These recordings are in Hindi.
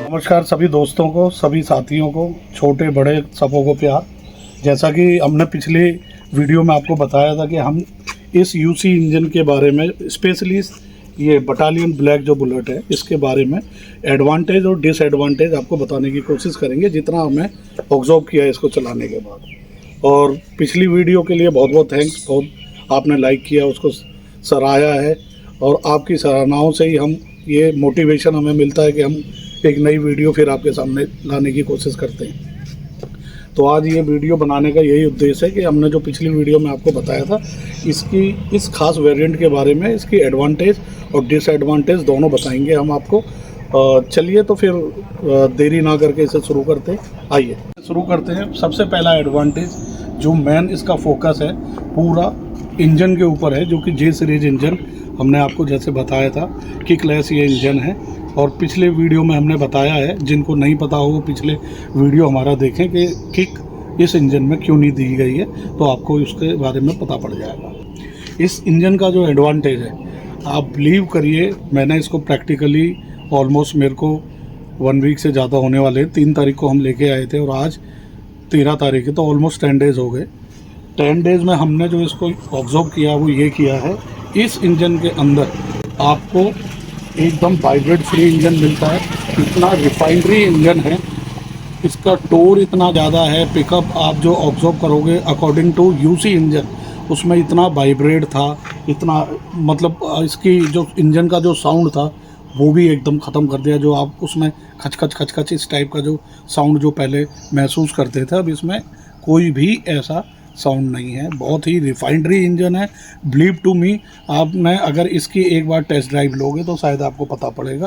नमस्कार सभी दोस्तों को, सभी साथियों को, छोटे बड़े सबों को प्यार। जैसा कि हमने पिछले वीडियो में आपको बताया था कि हम इस यूसी इंजन के बारे में, स्पेशली ये बटालियन ब्लैक जो बुलेट है, इसके बारे में एडवांटेज और डिसएडवांटेज आपको बताने की कोशिश करेंगे, जितना हमें ऑब्जर्व किया है इसको चलाने के बाद। और पिछली वीडियो के लिए बहुत बहुत थैंक्स, बहुत आपने लाइक किया, उसको सराहा है, और आपकी सराहनाओं से ही हम ये मोटिवेशन हमें मिलता है कि हम एक नई वीडियो फिर आपके सामने लाने की कोशिश करते हैं। तो आज ये वीडियो बनाने का यही उद्देश्य है कि हमने जो पिछली वीडियो में आपको बताया था, इसकी इस खास वेरिएंट के बारे में, इसकी एडवांटेज और डिसएडवांटेज दोनों बताएंगे हम आपको। चलिए तो फिर देरी ना करके इसे शुरू करते हैं। आइए शुरू करते हैं। सबसे पहला एडवांटेज जो मेन इसका फोकस है पूरा इंजन के ऊपर है, जो कि जे सीरीज इंजन हमने आपको जैसे बताया था, किकलेस ये इंजन है। और पिछले वीडियो में हमने बताया है, जिनको नहीं पता हो वो पिछले वीडियो हमारा देखें कि किक इस इंजन में क्यों नहीं दी गई है, तो आपको उसके बारे में पता पड़ जाएगा। इस इंजन का जो एडवांटेज है, आप बिलीव करिए, मैंने इसको प्रैक्टिकली ऑलमोस्ट, मेरे को 1 वीक से ज़्यादा होने वाले, 3 तारीख को हम लेके आए थे और आज 13 तारीख है, तो ऑलमोस्ट 10 डेज़ हो गए। 10 डेज़ में हमने जो इसको ऑब्जर्व किया वो ये किया है, इस इंजन के अंदर आपको एकदम वाइब्रेट फ्री इंजन मिलता है। इतना रिफाइनरी इंजन है, इसका टोर इतना ज़्यादा है, पिकअप आप जो ऑब्जर्व करोगे अकॉर्डिंग टू यूसी इंजन, उसमें इतना वाइब्रेट था, इतना मतलब इसकी जो इंजन का जो साउंड था वो भी एकदम ख़त्म कर दिया। जो आप उसमें खच खच खच खच इस टाइप का जो साउंड जो पहले महसूस करते थे, अब इसमें कोई भी ऐसा साउंड नहीं है। बहुत ही रिफाइनरी इंजन है। बिलीव टू मी, आपने अगर इसकी एक बार टेस्ट ड्राइव लोगे तो शायद आपको पता पड़ेगा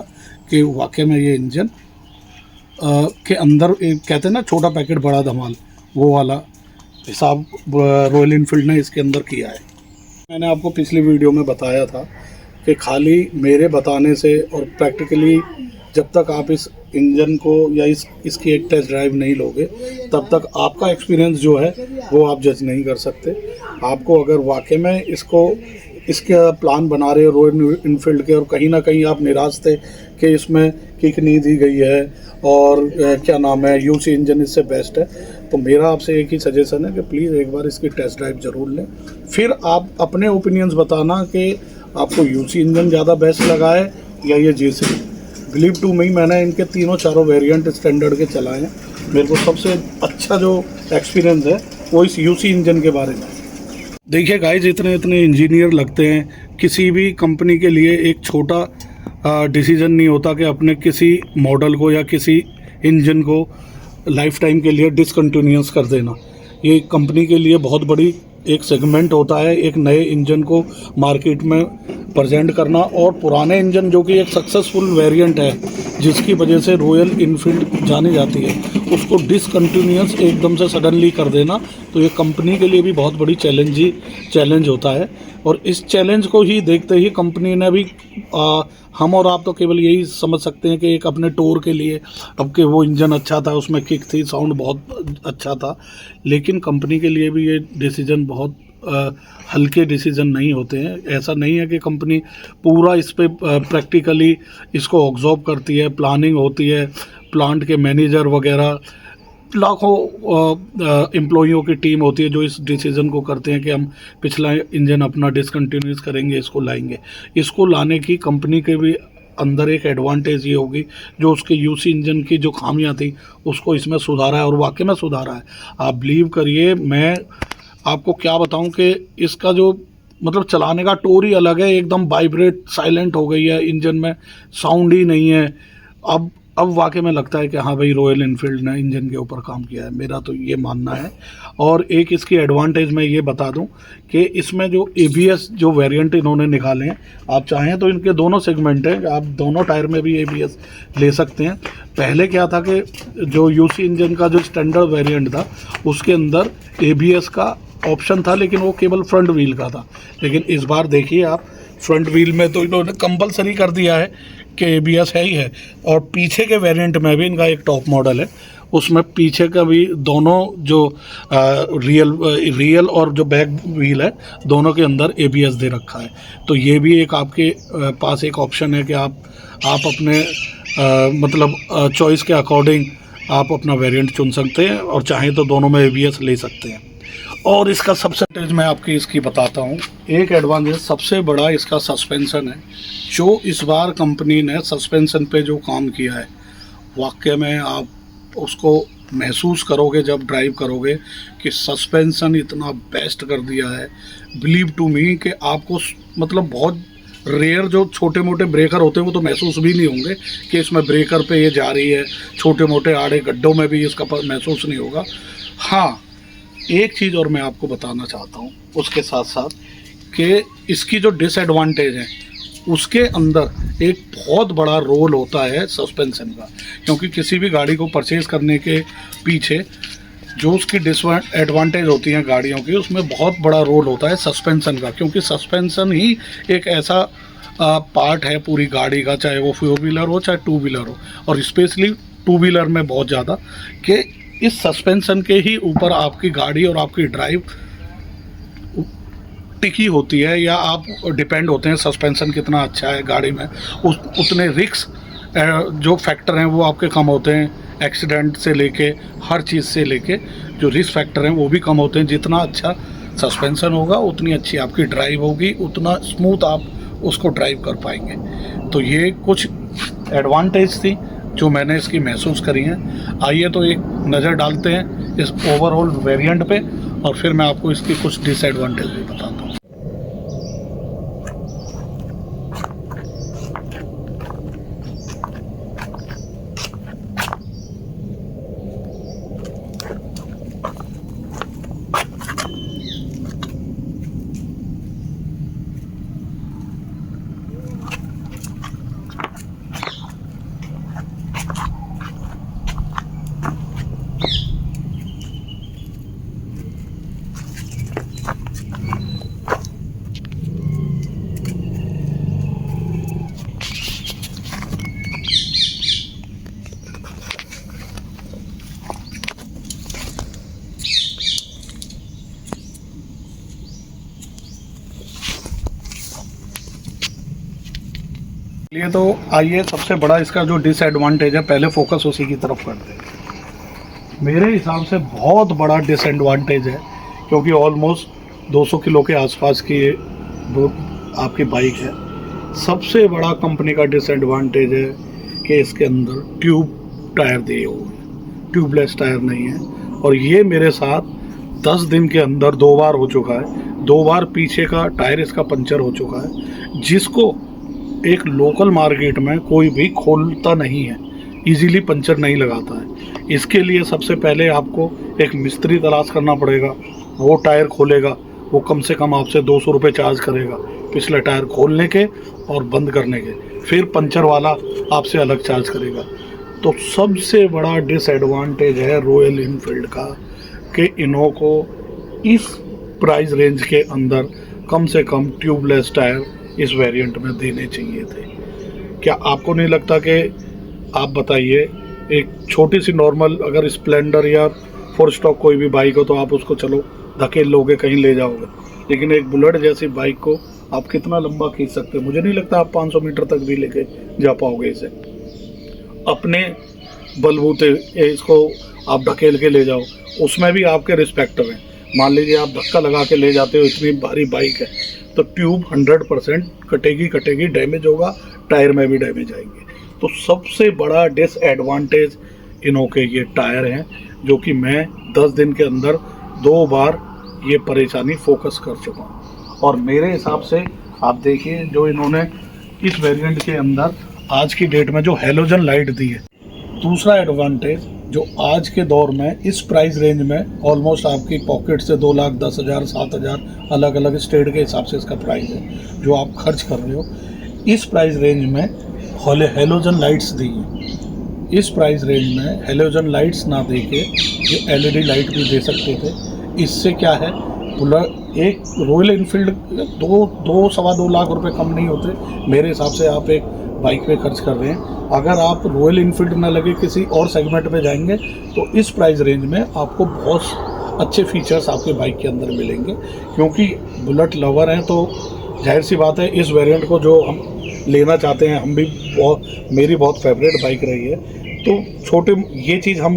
कि वाकई में ये इंजन के अंदर एक कहते हैं ना, छोटा पैकेट बड़ा धमाल, वो वाला हिसाब रॉयल इनफील्ड ने इसके अंदर किया है। मैंने आपको पिछली वीडियो में बताया था कि खाली मेरे बताने से और प्रैक्टिकली जब तक आप इस इंजन को या इसकी एक टेस्ट ड्राइव नहीं लोगे, तब तक आपका एक्सपीरियंस जो है वो आप जज नहीं कर सकते। आपको अगर वाकई में इसके प्लान बना रहे हो रॉयल इनफील्ड के, और कहीं ना कहीं आप निराश थे कि इसमें किक नहीं दी गई है और क्या नाम है, यूसी इंजन इससे बेस्ट है, तो मेरा आपसे एक ही सजेशन है कि प्लीज़ एक बार इसकी टेस्ट ड्राइव ज़रूर लें। फिर आप अपने ओपिनियंस बताना कि आपको यूसी इंजन ज़्यादा बेस्ट लगा है या ये जेसी। बिलीव टू मी, मैंने इनके तीनों चारों वेरिएंट स्टैंडर्ड के चलाए हैं। मेरे को सबसे अच्छा जो एक्सपीरियंस है वो इस यूसी इंजन के बारे में। देखिए गाइस, इतने इंजीनियर लगते हैं, किसी भी कंपनी के लिए एक छोटा डिसीजन नहीं होता कि अपने किसी मॉडल को या किसी इंजन को लाइफ टाइम के लिए डिसकंटिन्यूस कर देना। ये कंपनी के लिए बहुत बड़ी एक सेगमेंट होता है, एक नए इंजन को मार्केट में प्रेजेंट करना, और पुराने इंजन जो कि एक सक्सेसफुल वेरिएंट है, जिसकी वजह से रॉयल इनफील्ड जानी जाती है, उसको डिसकंटिन्यूस एकदम से सडनली कर देना, तो ये कंपनी के लिए भी बहुत बड़ी चैलेंज होता है। और इस चैलेंज को ही देखते ही कंपनी ने भी हम और आप तो केवल यही समझ सकते हैं कि एक अपने टूर के लिए, अब कि वो इंजन अच्छा था, उसमें किक थी, साउंड बहुत अच्छा था, लेकिन कंपनी के लिए भी ये डिसीजन बहुत हल्के डिसीजन नहीं होते हैं। ऐसा नहीं है कि कंपनी पूरा इस पे प्रैक्टिकली इसको ऑब्जर्व करती है, प्लानिंग होती है, प्लांट के मैनेजर वगैरह लाखों एम्प्लॉइयों की टीम होती है जो इस डिसीज़न को करते हैं कि हम पिछला इंजन अपना डिसकंटिन्यूस करेंगे, इसको लाएंगे। इसको लाने की कंपनी के भी अंदर एक एडवांटेज ये होगी, जो उसके यूसी इंजन की जो खामियां थी उसको इसमें सुधारा है, और वाकई में सुधारा है। आप बिलीव करिए, मैं आपको क्या बताऊं कि इसका जो मतलब चलाने का टोर ही अलग है, एकदम वाइब्रेट साइलेंट हो गई है, इंजन में साउंड ही नहीं है। अब वाकई में लगता है कि हाँ भाई, रॉयल इनफील्ड ने इंजन के ऊपर काम किया है, मेरा तो ये मानना है। और एक इसकी एडवांटेज मैं ये बता दूं कि इसमें जो ABS जो वेरिएंट इन्होंने निकाले हैं, आप चाहें तो इनके दोनों सेगमेंट हैं, आप दोनों टायर में भी ABS ले सकते हैं। पहले क्या था कि जो UC इंजन का जो स्टैंडर्ड वेरिएंट था उसके अंदर ABS का ऑप्शन था, लेकिन वो केवल फ्रंट व्हील का था। लेकिन इस बार देखिए आप, फ्रंट व्हील में तो इन्होंने कंपलसरी कर दिया है कि ABS है ही है। और पीछे के वेरिएंट में भी, इनका एक टॉप मॉडल है, उसमें पीछे का भी दोनों जो रियल और जो बैक व्हील है, दोनों के अंदर ABS दे रखा है। तो ये भी एक आपके पास एक ऑप्शन है कि आप अपने मतलब चॉइस के अकॉर्डिंग आप अपना वेरिएंट चुन सकते हैं, और चाहें तो दोनों में ABS ले सकते हैं। और इसका सबसे एडवांटेज मैं आपकी इसकी बताता हूँ। एक एडवांटेज सबसे बड़ा इसका सस्पेंशन है। जो इस बार कंपनी ने सस्पेंशन पे जो काम किया है, वाकई में आप उसको महसूस करोगे जब ड्राइव करोगे कि सस्पेंशन इतना बेस्ट कर दिया है। बिलीव टू मी कि आपको मतलब बहुत रेयर जो छोटे मोटे ब्रेकर होते हैं वो तो महसूस भी नहीं होंगे कि इसमें ब्रेकर पे ये जा रही है, छोटे मोटे आड़े गड्ढों में भी इसका महसूस नहीं होगा। हाँ, एक चीज़ और मैं आपको बताना चाहता हूँ उसके साथ साथ, कि इसकी जो डिसएडवांटेज है उसके अंदर एक बहुत बड़ा रोल होता है सस्पेंशन का। क्योंकि किसी भी गाड़ी को परचेज़ करने के पीछे जो उसकी डिसएडवांटेज होती हैं गाड़ियों की, उसमें बहुत बड़ा रोल होता है सस्पेंशन का। क्योंकि सस्पेंशन ही एक ऐसा पार्ट है पूरी गाड़ी का, चाहे वो 4 व्हीलर हो चाहे 2 व्हीलर हो, और स्पेशली 2 व्हीलर में बहुत ज़्यादा, कि इस सस्पेंशन के ही ऊपर आपकी गाड़ी और आपकी ड्राइव टिकी होती है, या आप डिपेंड होते हैं सस्पेंशन कितना अच्छा है गाड़ी में। उतने रिस्क जो फैक्टर हैं वो आपके कम होते हैं, एक्सीडेंट से लेके हर चीज़ से लेके जो रिस्क फैक्टर हैं वो भी कम होते हैं। जितना अच्छा सस्पेंशन होगा उतनी अच्छी आपकी ड्राइव होगी, उतना स्मूथ आप उसको ड्राइव कर पाएंगे। तो ये कुछ एडवांटेज थी जो मैंने इसकी महसूस करी हैं। आइए तो एक नज़र डालते हैं इस ओवरऑल वेरिएंट पे, और फिर मैं आपको इसकी कुछ डिसएडवांटेज भी बताता हूँ। ये तो आइए सबसे बड़ा इसका जो डिसएडवांटेज है, पहले फोकस उसी की तरफ करते हैं। मेरे हिसाब से बहुत बड़ा डिसएडवांटेज है, क्योंकि ऑलमोस्ट 200 किलो के आसपास की वो आपकी बाइक है। सबसे बड़ा कंपनी का डिसएडवांटेज है कि इसके अंदर ट्यूब टायर दिए हुए हैं, ट्यूबलेस टायर नहीं है। और ये मेरे साथ 10 दिन के अंदर 2 बार हो चुका है। 2 बार पीछे का टायर इसका पंचर हो चुका है, जिसको एक लोकल मार्केट में कोई भी खोलता नहीं है, इजीली पंचर नहीं लगाता है। इसके लिए सबसे पहले आपको एक मिस्त्री तलाश करना पड़ेगा, वो टायर खोलेगा, वो कम से कम आपसे 200 रुपये चार्ज करेगा पिछले टायर खोलने के और बंद करने के, फिर पंचर वाला आपसे अलग चार्ज करेगा। तो सबसे बड़ा डिसएडवांटेज है रॉयल इनफील्ड का कि इन्हों को इस प्राइस रेंज के अंदर कम से कम ट्यूबलेस टायर इस वेरिएंट में देने चाहिए थे। क्या आपको नहीं लगता कि, आप बताइए, एक छोटी सी नॉर्मल अगर स्प्लेंडर या 4 स्टॉक कोई भी बाइक हो तो आप उसको चलो धकेल लोगे, कहीं ले जाओगे, लेकिन एक बुलेट जैसी बाइक को आप कितना लंबा खींच सकते हो? मुझे नहीं लगता आप 500 मीटर तक भी लेके जा पाओगे इसे। अपने बलबूते इसको आप ढकेल के ले जाओ, उसमें भी आपके रिस्पेक्टिव हैं। मान लीजिए आप धक्का लगा के ले जाते हो, इतनी भारी बाइक है, तो ट्यूब 100% कटेगी, डैमेज होगा, टायर में भी डैमेज आएंगे। तो सबसे बड़ा डिसएडवांटेज इन्हों के ये टायर हैं, जो कि मैं 10 दिन के अंदर 2 बार ये परेशानी फोकस कर चुका हूँ। और मेरे हिसाब से आप देखिए जो इन्होंने इस वेरिएंट के अंदर आज की डेट में जो हेलोजन लाइट दी है। दूसरा एडवांटेज जो आज के दौर में इस प्राइस रेंज में ऑलमोस्ट आपकी पॉकेट से 2,10,000 7,000 अलग अलग स्टेट के हिसाब से इसका प्राइस है जो आप खर्च कर रहे हो। इस प्राइस रेंज में हेलोजन लाइट्स दी हैं। इस प्राइस रेंज में हेलोजन लाइट्स ना दे के ये एलईडी लाइट भी दे सकते थे। इससे क्या है, एक रॉयल इनफील्ड 2-2.25 लाख रुपए कम नहीं होते मेरे हिसाब से। आप एक बाइक पे खर्च कर रहे हैं, अगर आप रॉयल इनफील्ड ना लगे किसी और सेगमेंट में जाएंगे तो इस प्राइस रेंज में आपको बहुत अच्छे फीचर्स आपके बाइक के अंदर मिलेंगे। क्योंकि बुलेट लवर हैं तो जाहिर सी बात है इस वेरिएंट को जो हम लेना चाहते हैं, हम भी मेरी बहुत फेवरेट बाइक रही है, तो छोटे ये चीज़ हम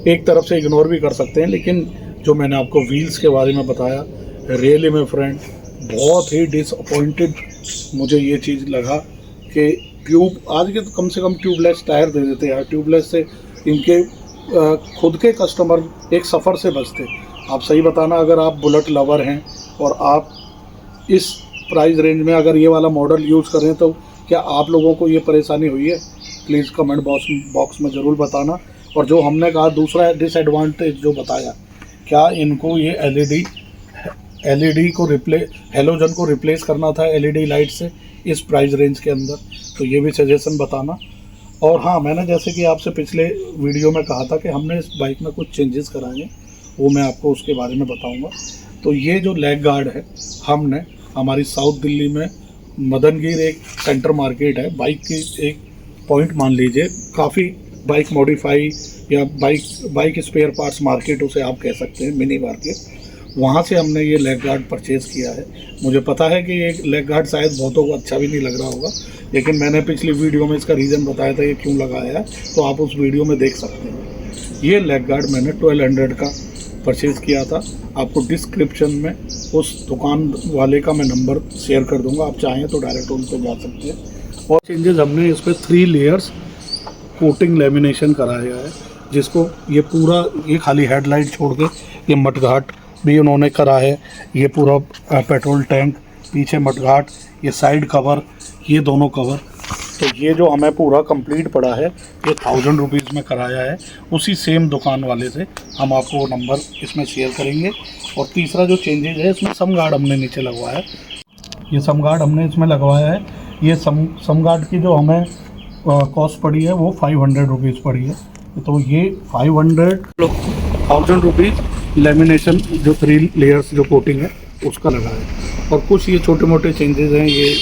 एक तरफ से इग्नोर भी कर सकते हैं। लेकिन जो मैंने आपको व्हील्स के बारे में बताया, रियली में फ्रेंड बहुत ही डिसअपॉइंटेड मुझे ये चीज़ लगा कि आज के तो कम से कम ट्यूबलेस टायर दे देते हैं। ट्यूबलेस से इनके खुद के कस्टमर एक सफ़र से बचते। आप सही बताना, अगर आप बुलेट लवर हैं और आप इस प्राइस रेंज में अगर ये वाला मॉडल यूज़ करें तो क्या आप लोगों को ये परेशानी हुई है? प्लीज़ कमेंट बॉक्स में ज़रूर बताना। और जो हमने कहा दूसरा डिसएडवांटेज जो बताया, क्या इनको ये एलईडी को हेलोजन को रिप्लेस करना था एलईडी लाइट से इस प्राइस रेंज के अंदर? तो ये भी सजेशन बताना। और हाँ, मैंने जैसे कि आपसे पिछले वीडियो में कहा था कि हमने इस बाइक में कुछ चेंजेस कराए हैं, वो मैं आपको उसके बारे में बताऊंगा। तो ये जो लेग गार्ड है, हमने हमारी साउथ दिल्ली में मदनगीर एक सेंटर मार्केट है, बाइक की एक पॉइंट मान लीजिए, काफ़ी बाइक मॉडिफाई या बाइक स्पेयर पार्ट्स मार्केट उसे आप कह सकते हैं, मिनी मार्केट। वहाँ से हमने ये लेग गार्ड परचेज़ किया है। मुझे पता है कि ये लेग गार्ड शायद बहुतों को अच्छा भी नहीं लग रहा होगा, लेकिन मैंने पिछली वीडियो में इसका रीज़न बताया था ये क्यों लगाया है, तो आप उस वीडियो में देख सकते हैं। ये लेग गार्ड मैंने 1200 का परचेज़ किया था। आपको डिस्क्रिप्शन में उस दुकान वाले का मैं नंबर शेयर कर दूंगा, आप चाहें तो डायरेक्ट उन पर जा सकते हैं। और चेंजेस हमने इस पर 3 लेयर्स कोटिंग लेमिनेशन कराया है, जिसको ये पूरा ये खाली हेडलाइट छोड़ के ये मडगार्ड भी उन्होंने करा है। ये पूरा पेट्रोल टैंक, पीछे मडगार्ड, ये साइड कवर, ये दोनों कवर। तो ये जो हमें पूरा कंप्लीट पड़ा है ये 1000 रुपीज़ में कराया है। उसी सेम दुकान वाले से हम आपको वो नंबर इसमें शेयर करेंगे। और तीसरा जो चेंजेज है, इसमें सम गार्ड हमने नीचे लगवाया है। ये सम गार्ड हमने इसमें लगवाया है। ये सम गार्ड की जो हमें कॉस्ट पड़ी है वो 500 रुपीज़ पड़ी है। तो ये 1000 रुपीज़ लेमिनेशन जो 3 लेयर्स जो कोटिंग है उसका लगा है। और कुछ ये छोटे मोटे चेंजेस हैं, ये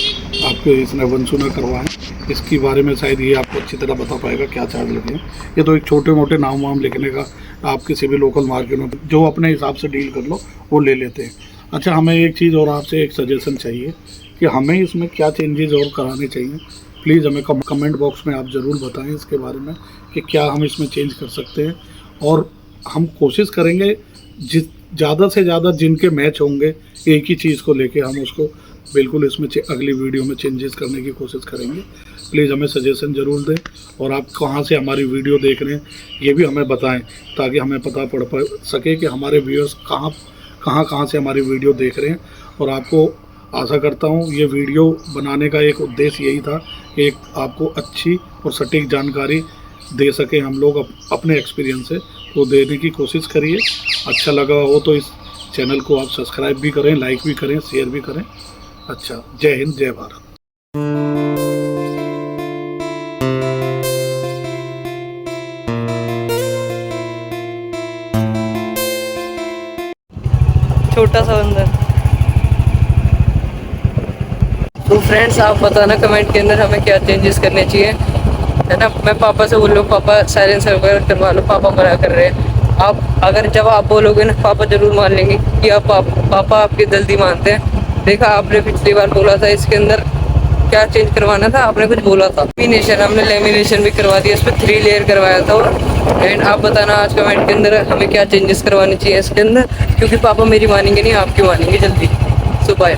आपके इसने वंशु ने करवाए। इसके बारे में शायद ये आपको अच्छी तरह बता पाएगा क्या चार्ज लगे हैं। ये तो एक छोटे मोटे नाम वाम लिखने का, आप किसी भी लोकल मार्केट में जो अपने हिसाब से डील कर लो वो ले लेते हैं। अच्छा, हमें एक चीज़ और आपसे एक सजेशन चाहिए कि हमें इसमें क्या चेंजेस और कराने चाहिए। प्लीज़ हमें कमेंट बॉक्स में आप ज़रूर बताएं इसके बारे में कि क्या हम इसमें चेंज कर सकते हैं। और हम कोशिश करेंगे ज़्यादा से ज़्यादा जिनके मैच होंगे एक ही चीज़ को लेके हम उसको बिल्कुल इसमें अगली वीडियो में चेंजेस करने की कोशिश करेंगे। प्लीज़ हमें सजेशन ज़रूर दें। और आप कहाँ से हमारी वीडियो देख रहे हैं ये भी हमें बताएं, ताकि हमें पता पड़ सके कि हमारे व्यूअर्स कहाँ से हमारी वीडियो देख रहे हैं। और आपको आशा करता हूँ ये वीडियो बनाने का एक उद्देश्य यही था कि एक आपको अच्छी और सटीक जानकारी दे सके हम लोग अपने एक्सपीरियंस से, तो देने की कोशिश करिए। अच्छा लगा हो तो इस चैनल को आप सब्सक्राइब भी करें, लाइक भी करें, शेयर भी करें। अच्छा, जय हिंद, जय भारत। छोटा सा बंदर। तो फ्रेंड्स, आप बताना कमेंट के अंदर हमें क्या चेंजेस करने चाहिए, है ना। मैं पापा से बोल रहा हूँ, पापा साइलेंसर वगैरह करवा लो, पापा मना कर रहे हैं। आप अगर जब आप बोलोगे ना, पापा जरूर मान लेंगे कि आप पापा आपकी जल्दी मानते हैं। देखा, आपने पिछली बार बोला था इसके अंदर क्या चेंज करवाना था, आपने कुछ बोला था। लेमिनेशन, हमने लेमिनेशन भी करवा दिया, इस पर 3 लेयर करवाया था। एंड आप बताना आज कमेंट के अंदर हमें क्या चेंजेस करवाने चाहिए इसके अंदर, क्योंकि पापा मेरी मानेंगे नहीं, आपकी मानेंगे जल्दी। सो बाय।